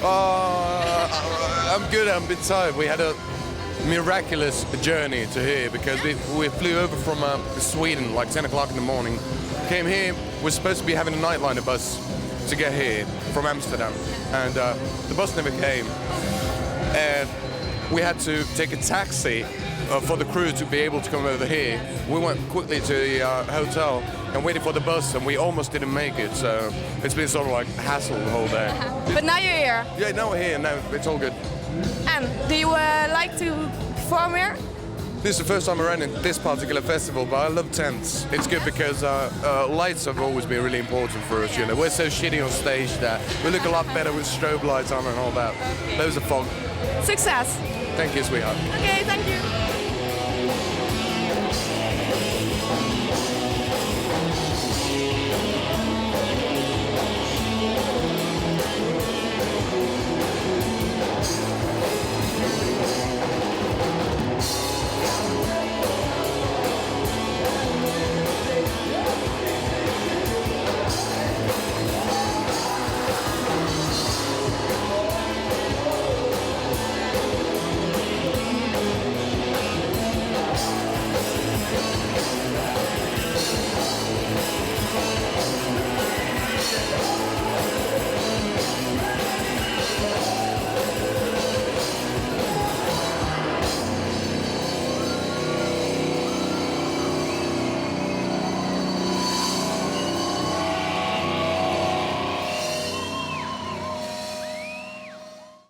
I'm good. I'm a bit tired. We had a miraculous journey to here because we flew over from Sweden like 10 o'clock in the morning. Came here. We're supposed to be having a nightliner bus to get here from Amsterdam, and the bus never came. And we had to take a taxi for the crew to be able to come over here. We went quickly to the hotel and waited for the bus, and we almost didn't make it. So it's been sort of like a hassle the whole day. But now you're here. Yeah, now we're here. Now it's all good. And do you like to perform here? This is the first time around in this particular festival, but I love tents. It's good because lights have always been really important for us. You know, we're so shitty on stage that we look a lot better with strobe lights on and all that. Those are fun. Success. Thank you, sweetheart. Okay, thank you.